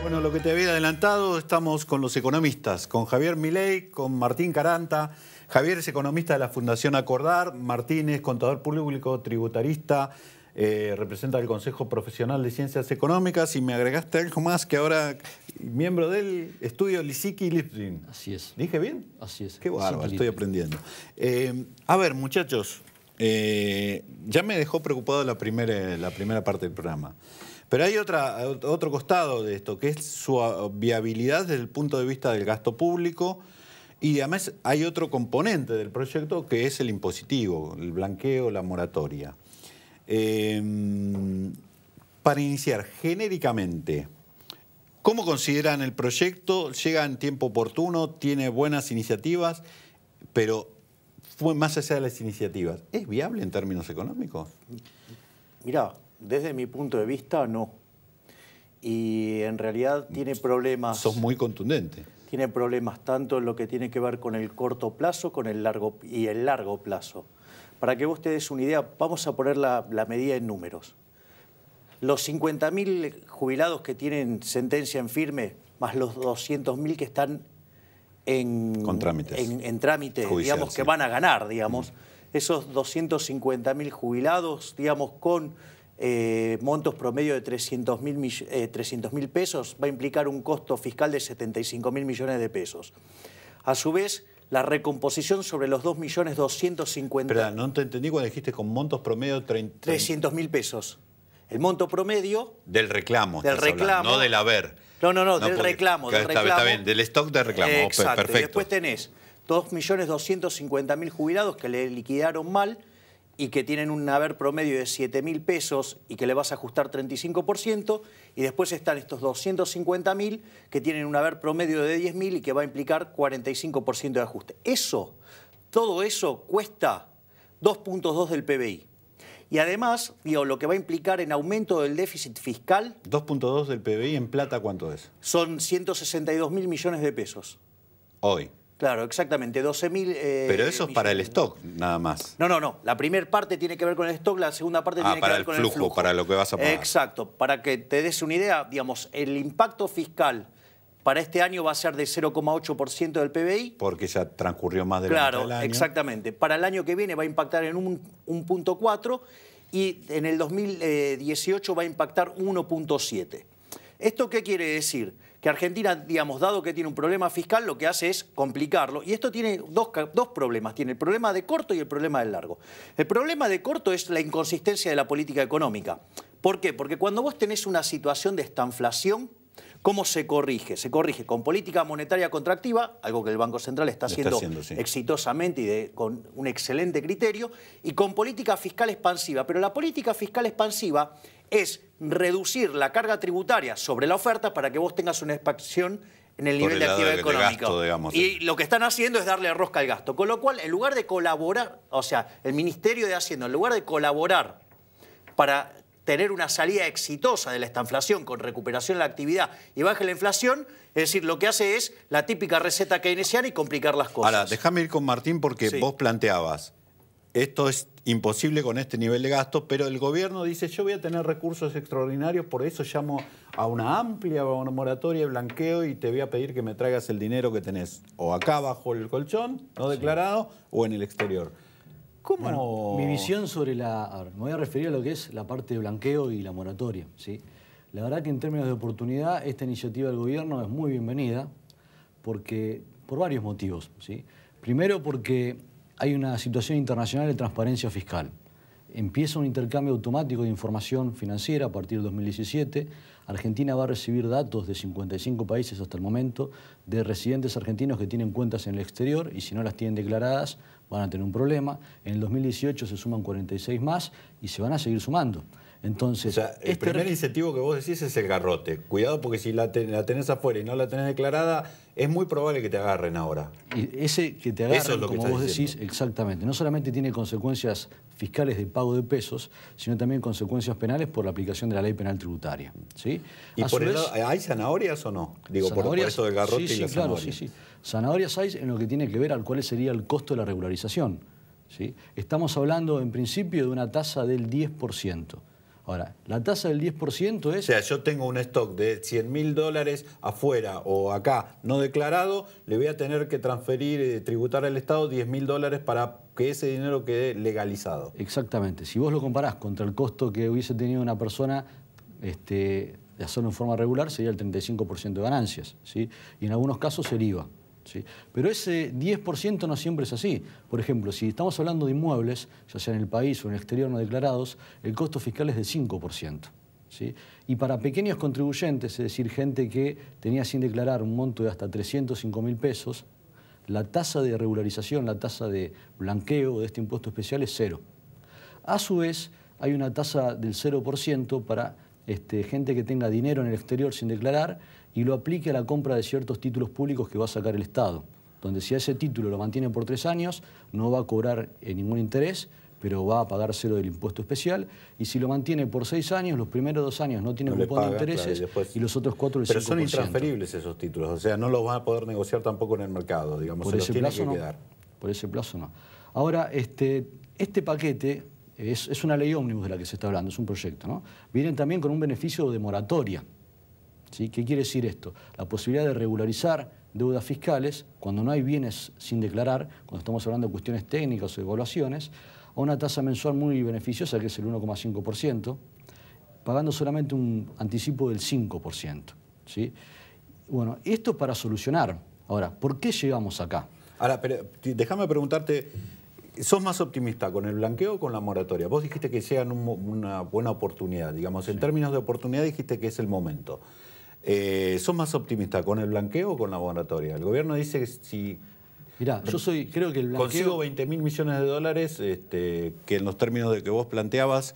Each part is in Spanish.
Bueno, lo que te había adelantado, estamos con los economistas, con Javier Milei, con Martín Caranta. Javier es economista de la Fundación Acordar, Martín es contador público, tributarista, representa el Consejo Profesional de Ciencias Económicas y me agregaste algo más que ahora, miembro del estudio Lisicki-Lipkin. Así es. ¿Dije bien? Así es. Qué bárbaro, estoy aprendiendo. A ver, muchachos, ya me dejó preocupado la primera parte del programa. Pero hay otro costado de esto, que es su viabilidad desde el punto de vista del gasto público. Y además hay otro componente del proyecto que es el impositivo, el blanqueo, la moratoria. Para iniciar, genéricamente, ¿cómo consideran el proyecto? ¿Llega en tiempo oportuno? ¿Tiene buenas iniciativas? Pero fue más allá de las iniciativas. ¿Es viable en términos económicos? Mirá, desde mi punto de vista, no. Y en realidad tiene problemas. Sos muy contundente. Tiene problemas tanto en lo que tiene que ver con el corto plazo con el largo plazo. Para que vos te des una idea, vamos a poner la medida en números. Los 50.000 jubilados que tienen sentencia en firme, más los 200.000 que están en trámite, judicial, digamos, sí, que van a ganar, digamos. Esos 250.000 jubilados, digamos, con montos promedio de 300.000 pesos, va a implicar un costo fiscal de 75.000 millones de pesos. A su vez, la recomposición sobre los 2.250.000... Pero no te entendí cuando dijiste con montos promedio 300.000 pesos. El monto promedio... Del reclamo. Del reclamo. No del haber. No, del reclamo. Está bien, del stock de reclamo. Exacto. Perfecto. Y después tenés 2.250.000 jubilados que le liquidaron mal y que tienen un haber promedio de 7.000 pesos y que le vas a ajustar 35%, y después están estos 250.000 que tienen un haber promedio de 10.000 y que va a implicar 45% de ajuste. Todo eso cuesta 2.2 del PBI. Y además, digo, lo que va a implicar en aumento del déficit fiscal... 2.2 del PBI en plata, ¿cuánto es? Son 162.000 millones de pesos. Hoy. Claro, exactamente, 12.000... Pero eso es para el stock, nada más. No. La primera parte tiene que ver con el stock, la segunda parte tiene que ver con el flujo. Para lo que vas a pagar. Exacto. Para que te des una idea, digamos, el impacto fiscal para este año va a ser de 0,8% del PBI. Porque ya transcurrió más de la mitad del año. Exactamente. Para el año que viene va a impactar en 1,4 y en el 2018 va a impactar 1,7. ¿Esto qué quiere decir? Que Argentina, digamos, dado que tiene un problema fiscal, lo que hace es complicarlo. Y esto tiene dos problemas. Tiene el problema de corto y el problema del largo. El problema de corto es la inconsistencia de la política económica. ¿Por qué? Porque cuando vos tenés una situación de estanflación, ¿cómo se corrige? Se corrige con política monetaria contractiva, algo que el Banco Central está haciendo sí, exitosamente y con un excelente criterio, y con política fiscal expansiva. Pero la política fiscal expansiva es reducir la carga tributaria sobre la oferta para que vos tengas una expansión en el nivel de actividad económica. Y lo que están haciendo es darle rosca al gasto. Con lo cual, en lugar de colaborar, o sea, el Ministerio de Hacienda, en lugar de colaborar para tener una salida exitosa de la estanflación con recuperación de la actividad y baja la inflación, es decir, lo que hace es la típica receta keynesiana y complicar las cosas. Ahora, déjame ir con Martín porque vos planteabas, esto es imposible con este nivel de gasto, pero el gobierno dice, yo voy a tener recursos extraordinarios, por eso llamo a una amplia moratoria de blanqueo y te voy a pedir que me traigas el dinero que tenés o acá bajo el colchón, no declarado, o en el exterior. ¿Cómo? Bueno, mi visión sobre me voy a referir a lo que es la parte de blanqueo y la moratoria, ¿sí? La verdad que en términos de oportunidad, esta iniciativa del gobierno es muy bienvenida por varios motivos, ¿sí? Primero porque hay una situación internacional de transparencia fiscal. Empieza un intercambio automático de información financiera a partir del 2017. Argentina va a recibir datos de 55 países hasta el momento de residentes argentinos que tienen cuentas en el exterior y si no las tienen declaradas van a tener un problema. En el 2018 se suman 46 más y se van a seguir sumando. Entonces, o sea, el primer incentivo que vos decís es el garrote. Cuidado porque si la tenés afuera y no la tenés declarada, es muy probable que te agarren ahora. Y ese que te agarren, es como vos decís, exactamente. No solamente tiene consecuencias fiscales de pago de pesos, sino también consecuencias penales por la aplicación de la ley penal tributaria, ¿sí? ¿Y por el lado, hay zanahorias o no? Digo, por eso del garrote y la zanahoria. Sí. Zanahorias hay en lo que tiene que ver al cuál sería el costo de la regularización, ¿sí? Estamos hablando, en principio, de una tasa del 10%. Ahora, la tasa del 10% O es... sea, yo tengo un stock de $100.000 afuera o acá no declarado, le voy a tener que transferir, tributar al Estado $10.000 para que ese dinero quede legalizado. Exactamente. Si vos lo comparás contra el costo que hubiese tenido una persona de hacerlo en forma regular, sería el 35% de ganancias, ¿sí? Y en algunos casos el IVA. ¿Sí? Pero ese 10% no siempre es así. Por ejemplo, si estamos hablando de inmuebles, ya sea en el país o en el exterior no declarados, el costo fiscal es del 5%. ¿Sí? Y para pequeños contribuyentes, es decir, gente que tenía sin declarar un monto de hasta 305.000 pesos, la tasa de regularización, la tasa de blanqueo de este impuesto especial es 0. A su vez, hay una tasa del 0% para gente que tenga dinero en el exterior sin declarar y lo aplique a la compra de ciertos títulos públicos que va a sacar el Estado, donde si a ese título lo mantiene por 3 años, no va a cobrar ningún interés, pero va a pagar 0 del impuesto especial, y si lo mantiene por 6 años, los primeros 2 años no tiene cupón de intereses, claro, y los otros 4 el 5%. Pero son intransferibles esos títulos, o sea, no los van a poder negociar tampoco en el mercado, digamos, por se los ese tiene plazo que quedar. Por ese plazo no. Ahora, este paquete es una ley ómnibus de la que se está hablando, es un proyecto, ¿no? Vienen también con un beneficio de moratoria. ¿Sí? ¿Qué quiere decir esto? La posibilidad de regularizar deudas fiscales cuando no hay bienes sin declarar, cuando estamos hablando de cuestiones técnicas o evaluaciones, a una tasa mensual muy beneficiosa, que es el 1,5%, pagando solamente un anticipo del 5%. ¿Sí? Bueno, esto para solucionar. Ahora, ¿por qué llegamos acá? Ahora, pero déjame preguntarte, ¿sos más optimista con el blanqueo o con la moratoria? Vos dijiste que llegan una buena oportunidad, digamos, en términos de oportunidad dijiste que es el momento. ¿Sos más optimista con el blanqueo o con la moratoria? El gobierno dice que si... Mirá, creo que el blanqueo... Consigo $20.000 millones, que en los términos de que vos planteabas,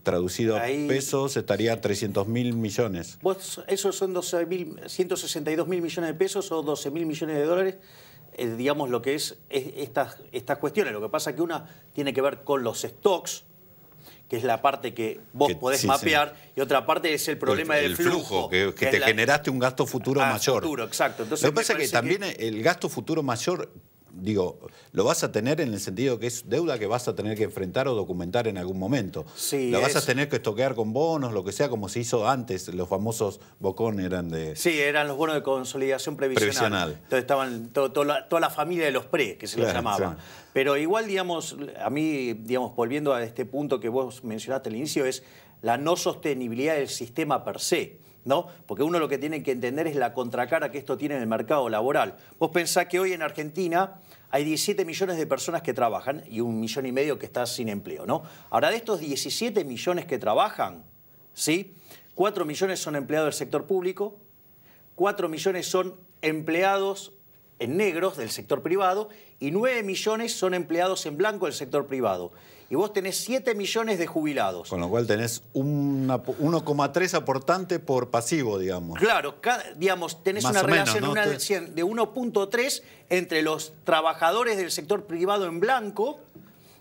traducido a pesos, estaría 300.000 millones. Esos son 162.000 millones de pesos o 12.000 millones de dólares, digamos lo que es estas cuestiones. Lo que pasa es que una tiene que ver con los stocks, que es la parte que vos podés mapear, y otra parte es el problema del flujo. Que te generaste un gasto futuro mayor. Futuro, exacto. Entonces, lo que pasa es que también el gasto futuro mayor, digo, lo vas a tener en el sentido que es deuda que vas a tener que enfrentar o documentar en algún momento. Sí, la vas a tener que estoquear con bonos, lo que sea, como se hizo antes. Los famosos Bocón eran de... Sí, eran los bonos de consolidación previsional. Entonces estaban toda la familia de los PRE, que se los llamaba. Claro. Pero igual, digamos, a mí, digamos, volviendo a este punto que vos mencionaste al inicio, es la no sostenibilidad del sistema per se, ¿no? Porque uno lo que tiene que entender es la contracara que esto tiene en el mercado laboral. Vos pensás que hoy en Argentina hay 17 millones de personas que trabajan y 1,5 millones que están sin empleo, ¿no? Ahora, de estos 17 millones que trabajan, ¿sí? 4 millones son empleados del sector público, 4 millones son empleados en negros del sector privado y 9 millones son empleados en blanco del sector privado. Y vos tenés 7 millones de jubilados. Con lo cual tenés 1,3 aportante por pasivo, digamos. Claro, digamos, tenés una relación, ¿no? De 1,3 entre los trabajadores del sector privado en blanco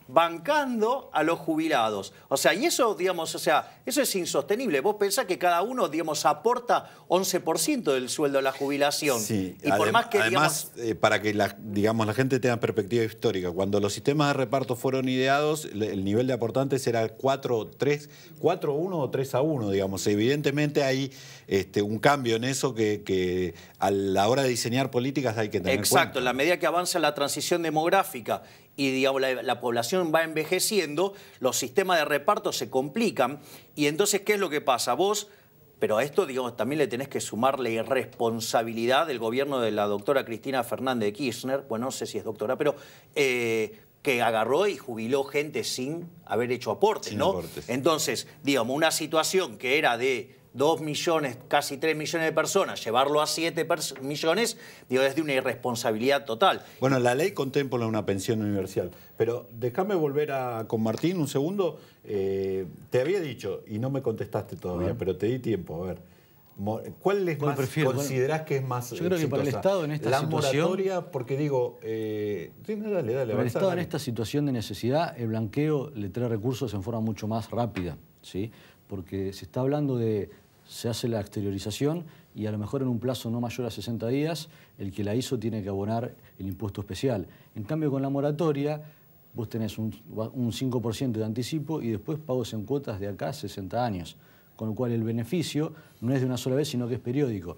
bancando a los jubilados. O sea, y eso, digamos, o sea, eso es insostenible. Vos pensás que cada uno, digamos, aporta 11% del sueldo a la jubilación. Sí, y por más que, además, para que la gente tenga perspectiva histórica, cuando los sistemas de reparto fueron ideados, el nivel de aportantes era 4-1 o 3-1, digamos. Evidentemente hay un cambio en eso que a la hora de diseñar políticas hay que tener en cuenta. Exacto, en la medida que avanza la transición demográfica y, digamos, la población va envejeciendo, los sistemas de reparto se complican. Y entonces, ¿qué es lo que pasa? Vos, pero a esto, digamos, también le tenés que sumar la irresponsabilidad del gobierno de la doctora Cristina Fernández de Kirchner, bueno, no sé si es doctora, pero que agarró y jubiló gente sin haber hecho aportes, ¿no? Aportes. Entonces, digamos, una situación que era de 2 millones, casi 3 millones de personas, llevarlo a 7 millones, digo, es de una irresponsabilidad total. Bueno, la ley contempla una pensión universal, pero déjame volver con Martín un segundo. Te había dicho, y no me contestaste todavía, pero te di tiempo, a ver. ¿Cuál es más, considerás que es más Yo creo que para el Estado en esta situación... La moratoria, porque digo... dale, para el Estado en esta situación de necesidad, el blanqueo le trae recursos en forma mucho más rápida, ¿sí? Porque se está hablando se hace la exteriorización y a lo mejor en un plazo no mayor a 60 días, el que la hizo tiene que abonar el impuesto especial. En cambio, con la moratoria, vos tenés un 5% de anticipo y después pagos en cuotas de acá a 60 años. Con lo cual el beneficio no es de una sola vez, sino que es periódico.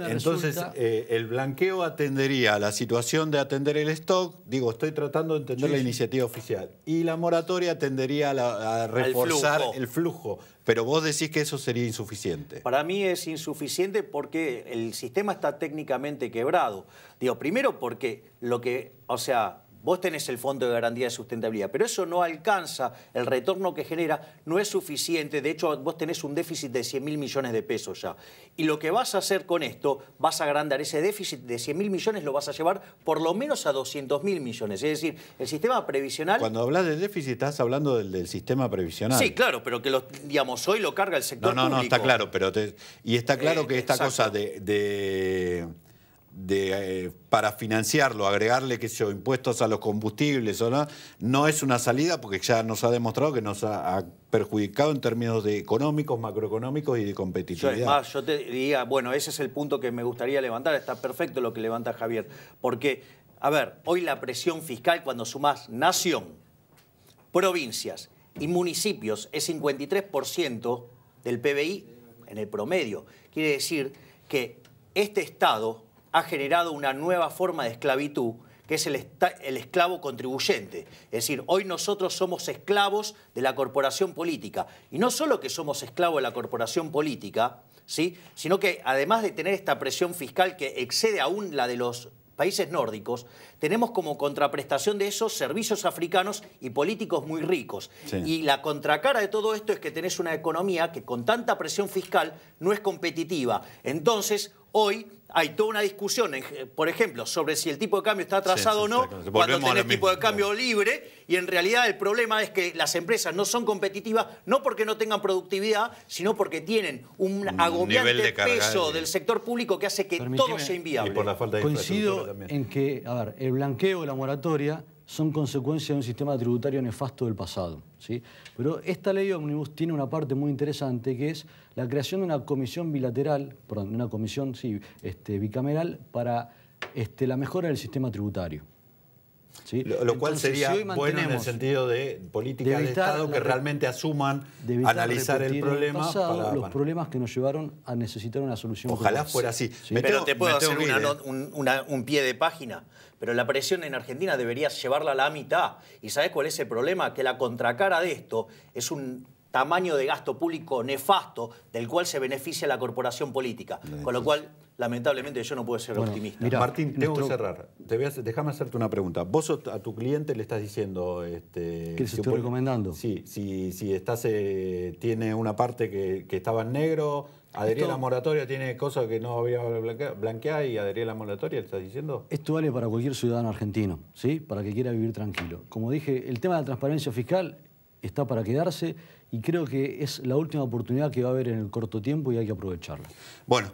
Entonces el blanqueo atendería a la situación de atender el stock, digo, estoy tratando de entender la iniciativa oficial, y la moratoria atendería a reforzar el flujo, pero vos decís que eso sería insuficiente. Para mí es insuficiente porque el sistema está técnicamente quebrado. Digo, primero porque vos tenés el Fondo de Garantía de Sustentabilidad, pero eso no alcanza, el retorno que genera no es suficiente. De hecho, vos tenés un déficit de 100.000 millones de pesos ya. Y lo que vas a hacer con esto, vas a agrandar ese déficit de 100.000 millones, lo vas a llevar por lo menos a 200.000 millones. Es decir, el sistema previsional... Cuando hablas de déficit, estás hablando del sistema previsional. Sí, claro, pero que hoy lo carga el sector público. No, está claro, pero está claro que esta exacto. cosa para financiarlo, agregarle, qué sé yo, impuestos a los combustibles o no es una salida, porque ya nos ha demostrado que nos ha perjudicado en términos económicos, macroeconómicos y de competitividad. Yo te diría, bueno, ese es el punto que me gustaría levantar. Está perfecto lo que levanta Javier, porque, a ver, hoy la presión fiscal, cuando sumás nación, provincias y municipios, es 53% del PBI en el promedio. Quiere decir que este Estado ha generado una nueva forma de esclavitud, que es el esclavo contribuyente. Es decir, hoy nosotros somos esclavos de la corporación política. Y no solo que somos esclavos de la corporación política, ¿sí?, sino que además de tener esta presión fiscal que excede aún la de los países nórdicos, tenemos como contraprestación de esos servicios africanos y políticos muy ricos. Sí. Y la contracara de todo esto es que tenés una economía que con tanta presión fiscal no es competitiva. Entonces, hoy hay toda una discusión, por ejemplo, sobre si el tipo de cambio está atrasado o no, cuando tenés tipo de cambio libre, y en realidad el problema es que las empresas no son competitivas, no porque no tengan productividad, sino porque tienen un agobiante peso del sector público que hace que todo sea inviable. Y por la falta de coincido en que, a ver, el blanqueo y la moratoria son consecuencia de un sistema tributario nefasto del pasado, ¿sí? Pero esta ley ómnibus tiene una parte muy interesante, que es la creación de una comisión bilateral, perdón, una comisión bicameral para la mejora del sistema tributario. ¿Sí? Lo cual sería bueno en el sentido de políticas de Estado que realmente asuman analizar el problema. Los problemas que nos llevaron a necesitar una solución. Ojalá fuera así. Sí. Pero te puedo hacer un pie de página. Pero la presión en Argentina deberías llevarla a la mitad. ¿Y sabés cuál es el problema? Que la contracara de esto es un tamaño de gasto público nefasto del cual se beneficia la corporación política. Con lo cual, lamentablemente, yo no puedo ser optimista. Mirá, Martín, tengo que cerrar. Déjame hacerte una pregunta. Vos a tu cliente le estás diciendo... ¿Qué les estoy recomendando? Sí, si estás, tiene una parte que estaba en negro, adhería a la moratoria, tiene cosas que no había blanqueado y adhería a la moratoria, ¿le estás diciendo? Esto vale para cualquier ciudadano argentino, ¿sí? Para que quiera vivir tranquilo. Como dije, el tema de la transparencia fiscal está para quedarse y creo que es la última oportunidad que va a haber en el corto tiempo y hay que aprovecharla. Bueno,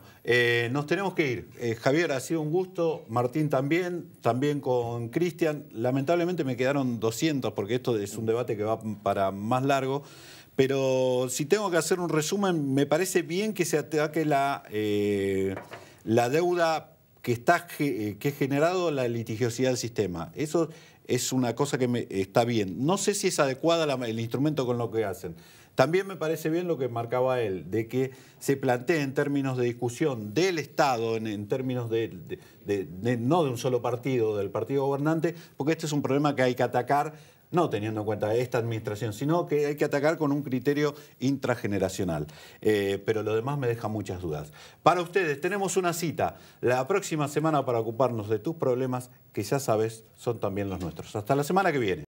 nos tenemos que ir. Javier, ha sido un gusto. Martín también con Cristian. Lamentablemente me quedaron 200 porque esto es un debate que va para más largo. Pero si tengo que hacer un resumen, me parece bien que se ataque la deuda que ha generado la litigiosidad del sistema. Eso es una cosa que está bien. No sé si es adecuada el instrumento con lo que hacen. También me parece bien lo que marcaba él, de que se plantee en términos de discusión del Estado, en términos no de un solo partido, del partido gobernante, porque este es un problema que hay que atacar, no teniendo en cuenta esta administración, sino que hay que atacar con un criterio intrageneracional. Pero lo demás me deja muchas dudas. Para ustedes, tenemos una cita la próxima semana para ocuparnos de tus problemas, que ya sabes, son también los nuestros. Hasta la semana que viene.